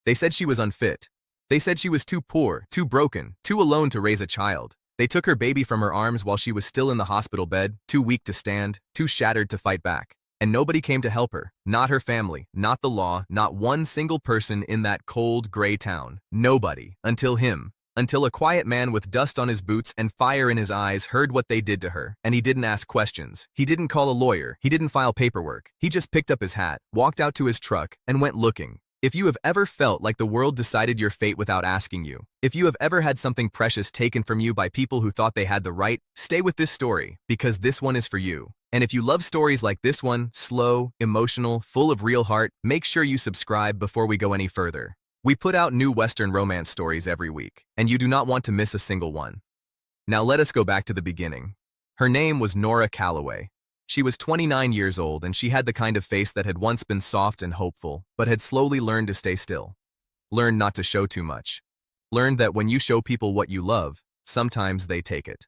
They said she was unfit. They said she was too poor, too broken, too alone to raise a child. They took her baby from her arms while she was still in the hospital bed, too weak to stand, too shattered to fight back. And nobody came to help her. Not her family, not the law, not one single person in that cold, gray town. Nobody. Until him. Until a quiet man with dust on his boots and fire in his eyes heard what they did to her, and he didn't ask questions. He didn't call a lawyer. He didn't file paperwork. He just picked up his hat, walked out to his truck, and went looking. If you have ever felt like the world decided your fate without asking you, if you have ever had something precious taken from you by people who thought they had the right, stay with this story, because this one is for you. And if you love stories like this one, slow, emotional, full of real heart, make sure you subscribe before we go any further. We put out new Western romance stories every week, and you do not want to miss a single one. Now let us go back to the beginning. Her name was Nora Calloway. She was 29 years old, and she had the kind of face that had once been soft and hopeful, but had slowly learned to stay still. Learned not to show too much. Learned that when you show people what you love, sometimes they take it.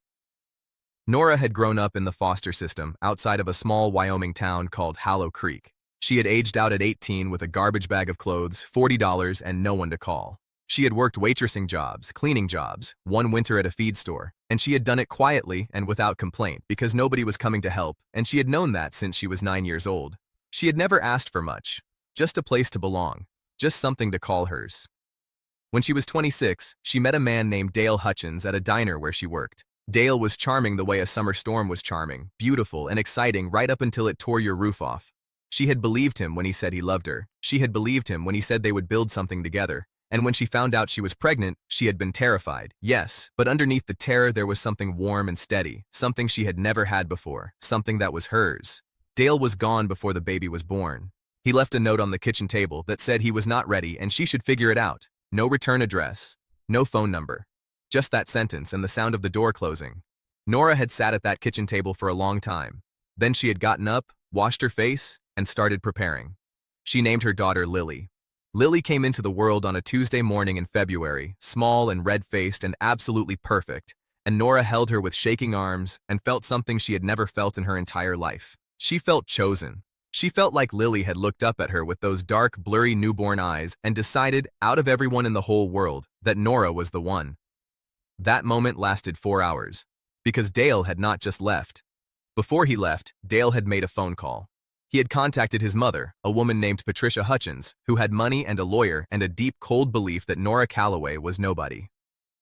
Nora had grown up in the foster system outside of a small Wyoming town called Hollow Creek. She had aged out at 18 with a garbage bag of clothes, $40, and no one to call. She had worked waitressing jobs, cleaning jobs, one winter at a feed store, and she had done it quietly and without complaint because nobody was coming to help, and she had known that since she was 9 years old. She had never asked for much, just a place to belong, just something to call hers. When she was 26, she met a man named Dale Hutchins at a diner where she worked. Dale was charming the way a summer storm was charming, beautiful and exciting right up until it tore your roof off. She had believed him when he said he loved her. She had believed him when he said they would build something together. And when she found out she was pregnant, she had been terrified, yes, but underneath the terror there was something warm and steady, something she had never had before, something that was hers. Dale was gone before the baby was born. He left a note on the kitchen table that said he was not ready and she should figure it out. No return address, no phone number. Just that sentence and the sound of the door closing. Nora had sat at that kitchen table for a long time. Then she had gotten up, washed her face, and started preparing. She named her daughter Lily. Lily came into the world on a Tuesday morning in February, small and red-faced and absolutely perfect, and Nora held her with shaking arms and felt something she had never felt in her entire life. She felt chosen. She felt like Lily had looked up at her with those dark, blurry newborn eyes and decided, out of everyone in the whole world, that Nora was the one. That moment lasted 4 hours, because Dale had not just left. Before he left, Dale had made a phone call. He had contacted his mother, a woman named Patricia Hutchins, who had money and a lawyer and a deep, cold belief that Nora Calloway was nobody.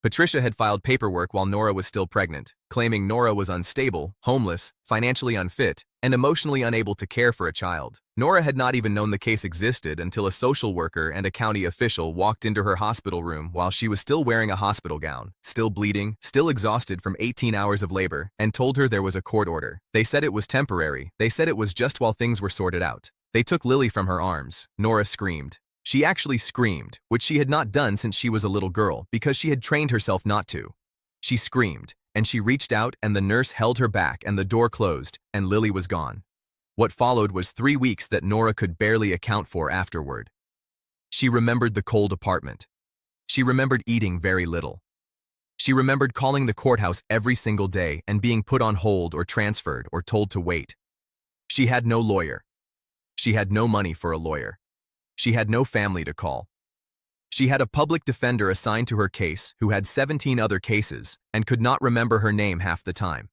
Patricia had filed paperwork while Nora was still pregnant, claiming Nora was unstable, homeless, financially unfit, and emotionally unable to care for a child. Nora had not even known the case existed until a social worker and a county official walked into her hospital room while she was still wearing a hospital gown, still bleeding, still exhausted from 18 hours of labor, and told her there was a court order. They said it was temporary. They said it was just while things were sorted out. They took Lily from her arms. Nora screamed. She actually screamed, which she had not done since she was a little girl, because she had trained herself not to. She screamed, and she reached out and the nurse held her back and the door closed, and Lily was gone. What followed was 3 weeks that Nora could barely account for afterward. She remembered the cold apartment. She remembered eating very little. She remembered calling the courthouse every single day and being put on hold or transferred or told to wait. She had no lawyer. She had no money for a lawyer. She had no family to call. She had a public defender assigned to her case who had 17 other cases and could not remember her name half the time.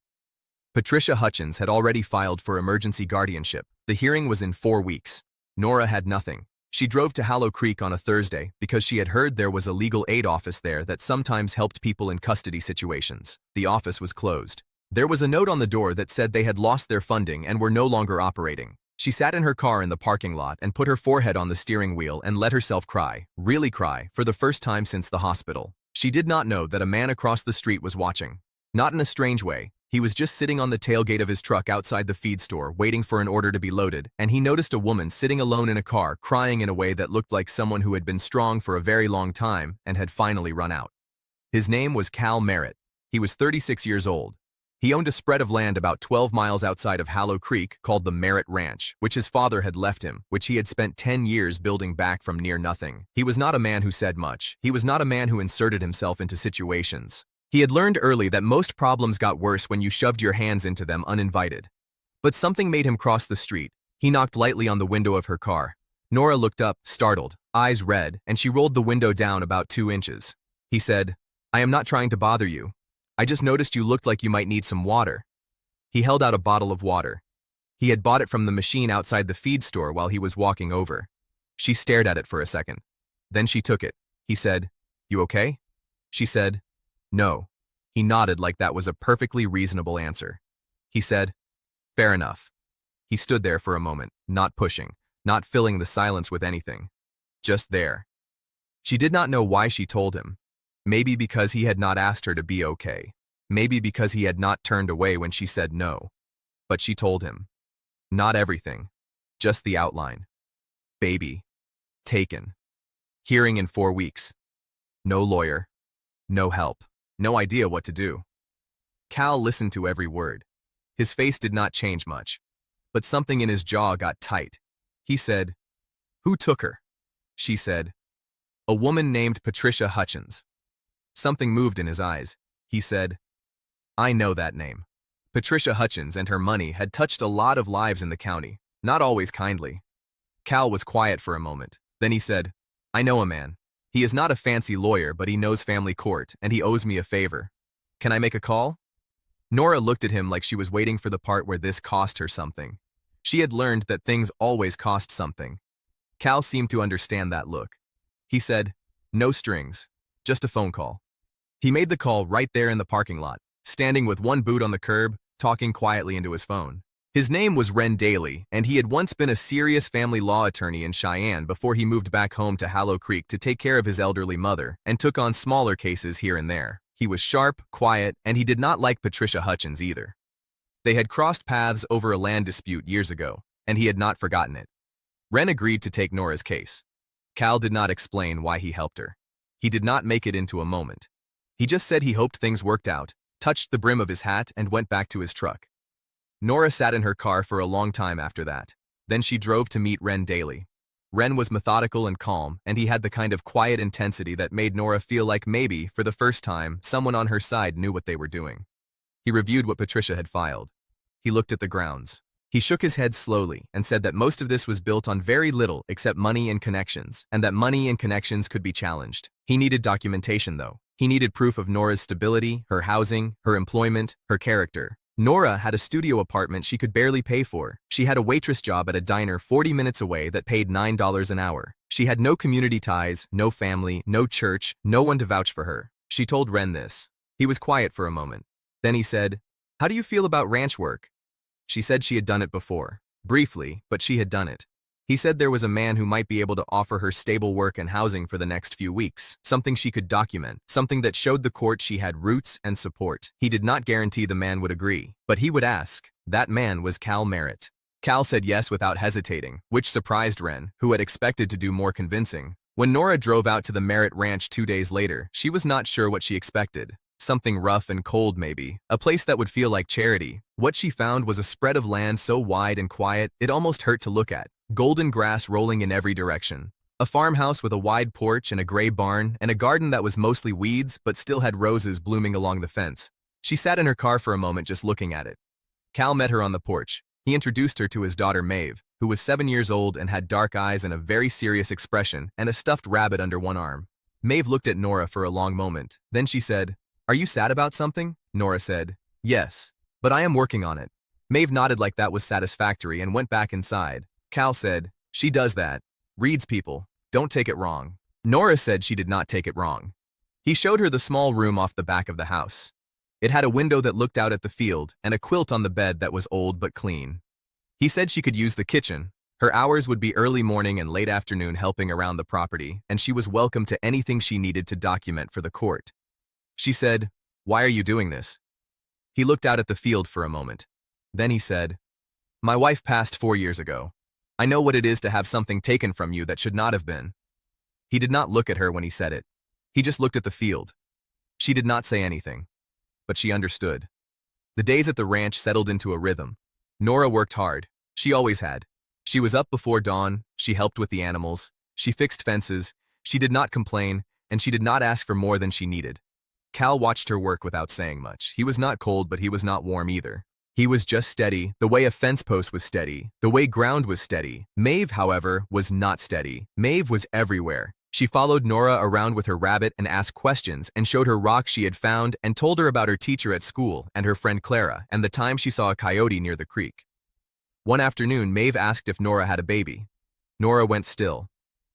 Patricia Hutchins had already filed for emergency guardianship. The hearing was in 4 weeks. Nora had nothing. She drove to Hollow Creek on a Thursday because she had heard there was a legal aid office there that sometimes helped people in custody situations. The office was closed. There was a note on the door that said they had lost their funding and were no longer operating. She sat in her car in the parking lot and put her forehead on the steering wheel and let herself cry, really cry, for the first time since the hospital. She did not know that a man across the street was watching. Not in a strange way. He was just sitting on the tailgate of his truck outside the feed store waiting for an order to be loaded, and he noticed a woman sitting alone in a car crying in a way that looked like someone who had been strong for a very long time and had finally run out. His name was Cal Merritt. He was 36 years old. He owned a spread of land about 12 miles outside of Hollow Creek called the Merritt Ranch, which his father had left him, which he had spent 10 years building back from near nothing. He was not a man who said much. He was not a man who inserted himself into situations. He had learned early that most problems got worse when you shoved your hands into them uninvited. But something made him cross the street. He knocked lightly on the window of her car. Nora looked up, startled, eyes red, and she rolled the window down about 2 inches. He said, "I am not trying to bother you. I just noticed you looked like you might need some water." He held out a bottle of water. He had bought it from the machine outside the feed store while he was walking over. She stared at it for a second. Then she took it. He said, "You okay?" She said, "No." He nodded like that was a perfectly reasonable answer. He said, "Fair enough." He stood there for a moment, not pushing, not filling the silence with anything. Just there. She did not know why she told him. Maybe because he had not asked her to be okay. Maybe because he had not turned away when she said no. But she told him. Not everything. Just the outline. Baby. Taken. Hearing in 4 weeks. No lawyer. No help. No idea what to do. Cal listened to every word. His face did not change much. But something in his jaw got tight. He said, "Who took her?" She said, "A woman named Patricia Hutchins." Something moved in his eyes. He said, "I know that name." Patricia Hutchins and her money had touched a lot of lives in the county, not always kindly. Cal was quiet for a moment. Then he said, "I know a man. He is not a fancy lawyer, but he knows family court, and he owes me a favor. Can I make a call?" Nora looked at him like she was waiting for the part where this cost her something. She had learned that things always cost something. Cal seemed to understand that look. He said, "No strings, just a phone call." He made the call right there in the parking lot, standing with one boot on the curb, talking quietly into his phone. His name was Ren Daly, and he had once been a serious family law attorney in Cheyenne before he moved back home to Hallow Creek to take care of his elderly mother and took on smaller cases here and there. He was sharp, quiet, and he did not like Patricia Hutchins either. They had crossed paths over a land dispute years ago, and he had not forgotten it. Ren agreed to take Nora's case. Cal did not explain why he helped her. He did not make it into a moment. He just said he hoped things worked out, touched the brim of his hat, and went back to his truck. Nora sat in her car for a long time after that. Then she drove to meet Ren Daly. Ren was methodical and calm, and he had the kind of quiet intensity that made Nora feel like maybe, for the first time, someone on her side knew what they were doing. He reviewed what Patricia had filed. He looked at the grounds. He shook his head slowly and said that most of this was built on very little except money and connections, and that money and connections could be challenged. He needed documentation, though. He needed proof of Nora's stability, her housing, her employment, her character. Nora had a studio apartment she could barely pay for. She had a waitress job at a diner 40 minutes away that paid $9 an hour. She had no community ties, no family, no church, no one to vouch for her. She told Ren this. He was quiet for a moment. Then he said, "How do you feel about ranch work?" She said she had done it before. Briefly, but she had done it. He said there was a man who might be able to offer her stable work and housing for the next few weeks, something she could document, something that showed the court she had roots and support. He did not guarantee the man would agree, but he would ask. That man was Cal Merritt. Cal said yes without hesitating, which surprised Ren, who had expected to do more convincing. When Nora drove out to the Merritt Ranch 2 days later, she was not sure what she expected. Something rough and cold maybe, a place that would feel like charity. What she found was a spread of land so wide and quiet, it almost hurt to look at. Golden grass rolling in every direction. A farmhouse with a wide porch and a gray barn, and a garden that was mostly weeds but still had roses blooming along the fence. She sat in her car for a moment just looking at it. Cal met her on the porch. He introduced her to his daughter Maeve, who was 7 years old and had dark eyes and a very serious expression and a stuffed rabbit under one arm. Maeve looked at Nora for a long moment. Then she said, "Are you sad about something?" Nora said, "Yes, but I am working on it." Maeve nodded like that was satisfactory and went back inside. Cal said, "She does that. Reads people. Don't take it wrong." Nora said she did not take it wrong. He showed her the small room off the back of the house. It had a window that looked out at the field and a quilt on the bed that was old but clean. He said she could use the kitchen. Her hours would be early morning and late afternoon helping around the property, and she was welcome to anything she needed to document for the court. She said, "Why are you doing this?" He looked out at the field for a moment. Then he said, "My wife passed 4 years ago. I know what it is to have something taken from you that should not have been." He did not look at her when he said it. He just looked at the field. She did not say anything, but she understood. The days at the ranch settled into a rhythm. Nora worked hard. She always had. She was up before dawn, she helped with the animals, she fixed fences, she did not complain, and she did not ask for more than she needed. Cal watched her work without saying much. He was not cold, but he was not warm either. He was just steady, the way a fence post was steady, the way ground was steady. Maeve, however, was not steady. Maeve was everywhere. She followed Nora around with her rabbit and asked questions and showed her rocks she had found and told her about her teacher at school and her friend Clara and the time she saw a coyote near the creek. One afternoon, Maeve asked if Nora had a baby. Nora went still.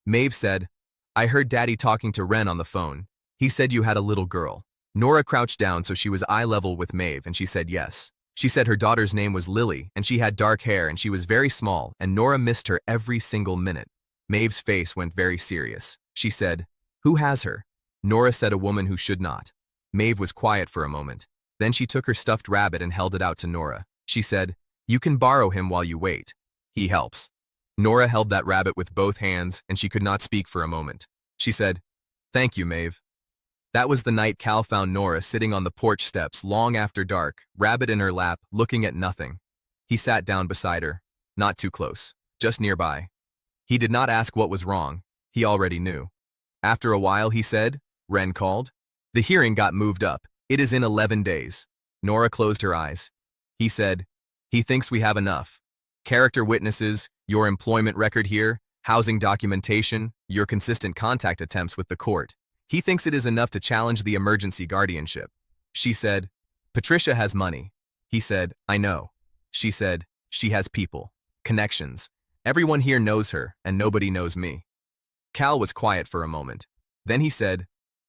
Maeve said, "I heard Daddy talking to Ren on the phone. He said you had a little girl." Nora crouched down so she was eye level with Maeve and she said yes. She said her daughter's name was Lily and she had dark hair and she was very small and Nora missed her every single minute. Maeve's face went very serious. She said, "Who has her?" Nora said a woman who should not. Maeve was quiet for a moment. Then she took her stuffed rabbit and held it out to Nora. She said, "You can borrow him while you wait. He helps." Nora held that rabbit with both hands and she could not speak for a moment. She said, "Thank you, Maeve." That was the night Cal found Nora sitting on the porch steps long after dark, rabbit in her lap, looking at nothing. He sat down beside her, not too close, just nearby. He did not ask what was wrong. He already knew. After a while, he said, "Ren called." The hearing got moved up. It is in 11 days. Nora closed her eyes. He said, "He thinks we have enough. Character witnesses, your employment record here, housing documentation, your consistent contact attempts with the court. He thinks it is enough to challenge the emergency guardianship." She said, "Patricia has money." He said, "I know." She said, "She has people, connections. Everyone here knows her, and nobody knows me." Cal was quiet for a moment. Then he said,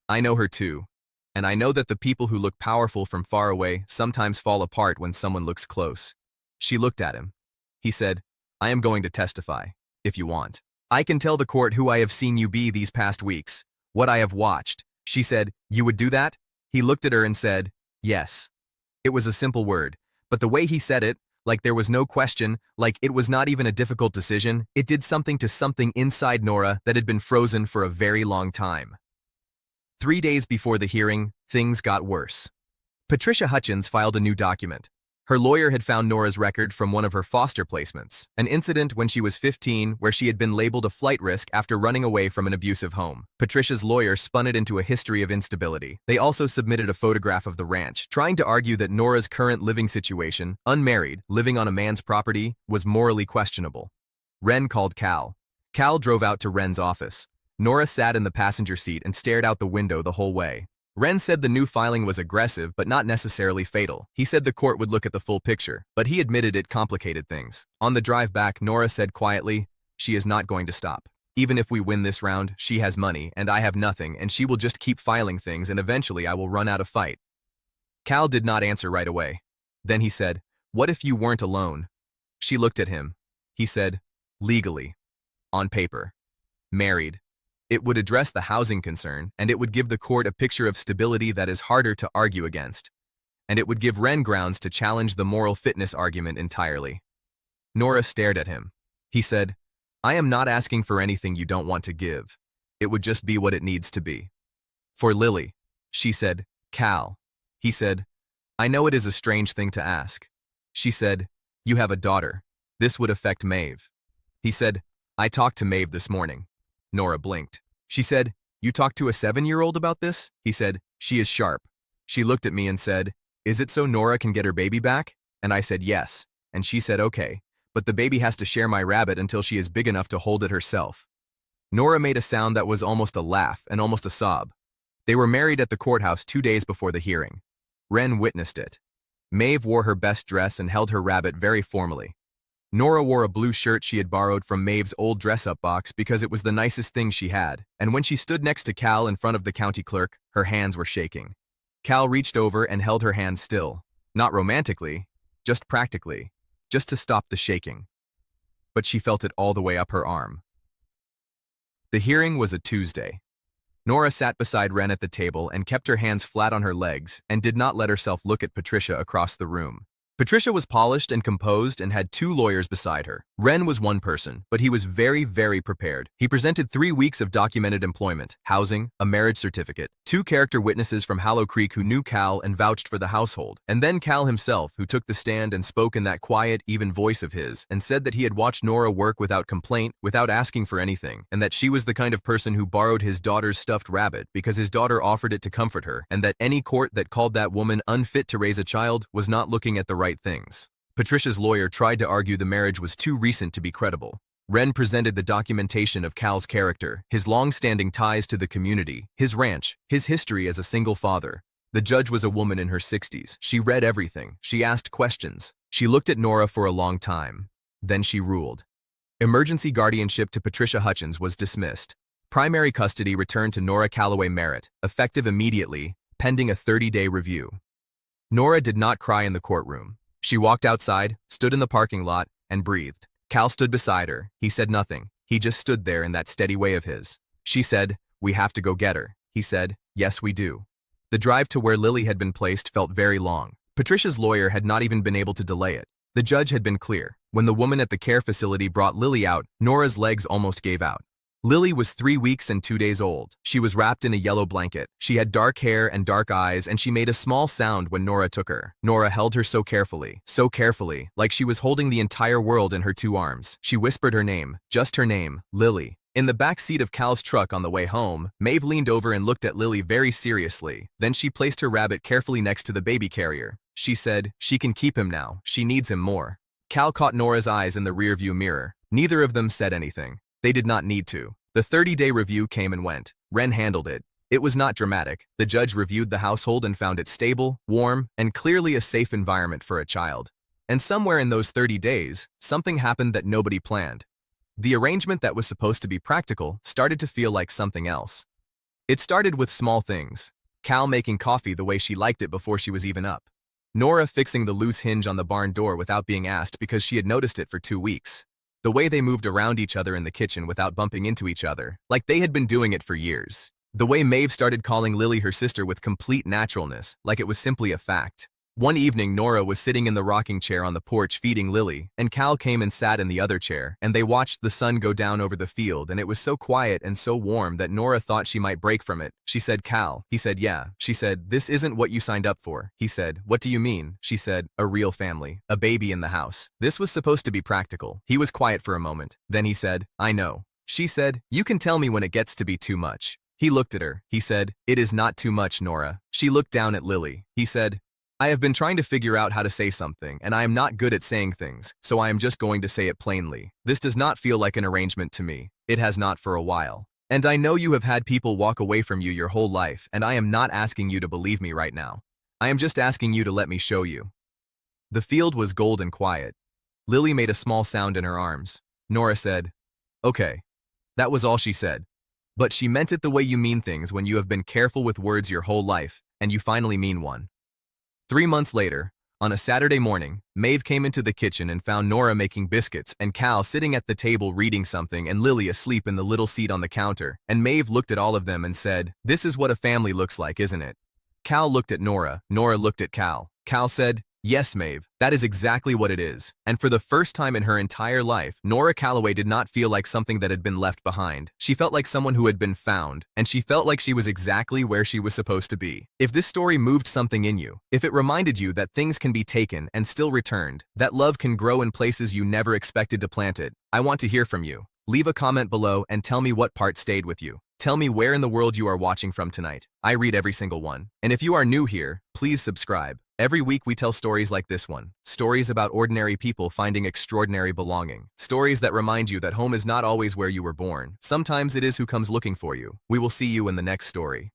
"I know her too, and I know that the people who look powerful from far away sometimes fall apart when someone looks close." She looked at him. He said, "I am going to testify, if you want. I can tell the court who I have seen you be these past weeks, what I have watched." She said, "You would do that?" He looked at her and said, "Yes." It was a simple word, but the way he said it, like there was no question, like it was not even a difficult decision, it did something to something inside Nora that had been frozen for a very long time. 3 days before the hearing, things got worse. Patricia Hutchins filed a new document. Her lawyer had found Nora's record from one of her foster placements, an incident when she was 15 where she had been labeled a flight risk after running away from an abusive home. Patricia's lawyer spun it into a history of instability. They also submitted a photograph of the ranch, trying to argue that Nora's current living situation, unmarried, living on a man's property, was morally questionable. Ren called Cal. Cal drove out to Ren's office. Nora sat in the passenger seat and stared out the window the whole way. Ren said the new filing was aggressive but not necessarily fatal. He said the court would look at the full picture, but he admitted it complicated things. On the drive back, Nora said quietly, "She is not going to stop. Even if we win this round, she has money and I have nothing and she will just keep filing things and eventually I will run out of fight." Cal did not answer right away. Then he said, "What if you weren't alone?" She looked at him. He said, "Legally. On paper. Married. It would address the housing concern, and it would give the court a picture of stability that is harder to argue against. And it would give Ren grounds to challenge the moral fitness argument entirely." Nora stared at him. He said, "I am not asking for anything you don't want to give. It would just be what it needs to be." For Lily, she said, "Cal." He said, "I know it is a strange thing to ask." She said, "You have a daughter. This would affect Maeve." He said, "I talked to Maeve this morning." Nora blinked. She said, "You talked to a 7-year-old about this?" He said, "She is sharp." She looked at me and said, "Is it so Nora can get her baby back?" And I said, "Yes." And she said, "Okay, but the baby has to share my rabbit until she is big enough to hold it herself." Nora made a sound that was almost a laugh and almost a sob. They were married at the courthouse 2 days before the hearing. Ren witnessed it. Maeve wore her best dress and held her rabbit very formally. Nora wore a blue shirt she had borrowed from Maeve's old dress-up box because it was the nicest thing she had, and when she stood next to Cal in front of the county clerk, her hands were shaking. Cal reached over and held her hand still, not romantically, just practically, just to stop the shaking. But she felt it all the way up her arm. The hearing was a Tuesday. Nora sat beside Ren at the table and kept her hands flat on her legs and did not let herself look at Patricia across the room. Patricia was polished and composed and had 2 lawyers beside her. Ren was one person, but he was very, very prepared. He presented 3 weeks of documented employment, housing, a marriage certificate, 2 character witnesses from Hollow Creek who knew Cal and vouched for the household, and then Cal himself, who took the stand and spoke in that quiet, even voice of his, and said that he had watched Nora work without complaint, without asking for anything, and that she was the kind of person who borrowed his daughter's stuffed rabbit because his daughter offered it to comfort her, and that any court that called that woman unfit to raise a child was not looking at the right things. Patricia's lawyer tried to argue the marriage was too recent to be credible. Ren presented the documentation of Cal's character, his long-standing ties to the community, his ranch, his history as a single father. The judge was a woman in her 60s. She read everything. She asked questions. She looked at Nora for a long time. Then she ruled. Emergency guardianship to Patricia Hutchins was dismissed. Primary custody returned to Nora Calloway Merritt, effective immediately, pending a 30-day review. Nora did not cry in the courtroom. She walked outside, stood in the parking lot, and breathed. Cal stood beside her. He said nothing. He just stood there in that steady way of his. She said, "We have to go get her." He said, "Yes, we do." The drive to where Lily had been placed felt very long. Patricia's lawyer had not even been able to delay it. The judge had been clear. When the woman at the care facility brought Lily out, Nora's legs almost gave out. Lily was 3 weeks and 2 days old. She was wrapped in a yellow blanket. She had dark hair and dark eyes, and she made a small sound when Nora took her. Nora held her so carefully, like she was holding the entire world in her 2 arms. She whispered her name, just her name, Lily. In the back seat of Cal's truck on the way home, Maeve leaned over and looked at Lily very seriously. Then she placed her rabbit carefully next to the baby carrier. She said, "She can keep him now. She needs him more." Cal caught Nora's eyes in the rearview mirror. Neither of them said anything. They did not need to. The 30-day review came and went. Ren handled it. It was not dramatic. The judge reviewed the household and found it stable, warm, and clearly a safe environment for a child. And somewhere in those 30 days, something happened that nobody planned. The arrangement that was supposed to be practical started to feel like something else. It started with small things. Cal making coffee the way she liked it before she was even up. Nora fixing the loose hinge on the barn door without being asked because she had noticed it for 2 weeks. The way they moved around each other in the kitchen without bumping into each other, like they had been doing it for years. The way Maeve started calling Lily her sister with complete naturalness, like it was simply a fact. One evening, Nora was sitting in the rocking chair on the porch feeding Lily, and Cal came and sat in the other chair, and they watched the sun go down over the field, and it was so quiet and so warm that Nora thought she might break from it. She said, "Cal." He said, "Yeah." She said, "This isn't what you signed up for." He said, "What do you mean?" She said, "A real family, a baby in the house. This was supposed to be practical." He was quiet for a moment. Then he said, "I know." She said, "You can tell me when it gets to be too much." He looked at her. He said, "It is not too much, Nora." She looked down at Lily. He said, "I have been trying to figure out how to say something, and I am not good at saying things, so I am just going to say it plainly. This does not feel like an arrangement to me. It has not for a while. And I know you have had people walk away from you your whole life, and I am not asking you to believe me right now. I am just asking you to let me show you." The field was gold and quiet. Lily made a small sound in her arms. Nora said, "Okay." That was all she said. But she meant it the way you mean things when you have been careful with words your whole life, and you finally mean one. 3 months later, on a Saturday morning, Maeve came into the kitchen and found Nora making biscuits and Cal sitting at the table reading something and Lily asleep in the little seat on the counter, and Maeve looked at all of them and said, "This is what a family looks like, isn't it?" Cal looked at Nora. Nora looked at Cal. Cal said, "Yes, Maeve, that is exactly what it is." And for the first time in her entire life, Nora Calloway did not feel like something that had been left behind. She felt like someone who had been found, and she felt like she was exactly where she was supposed to be. If this story moved something in you, if it reminded you that things can be taken and still returned, that love can grow in places you never expected to plant it, I want to hear from you. Leave a comment below and tell me what part stayed with you. Tell me where in the world you are watching from tonight. I read every single one. And if you are new here, please subscribe. Every week we tell stories like this one. Stories about ordinary people finding extraordinary belonging. Stories that remind you that home is not always where you were born. Sometimes it is who comes looking for you. We will see you in the next story.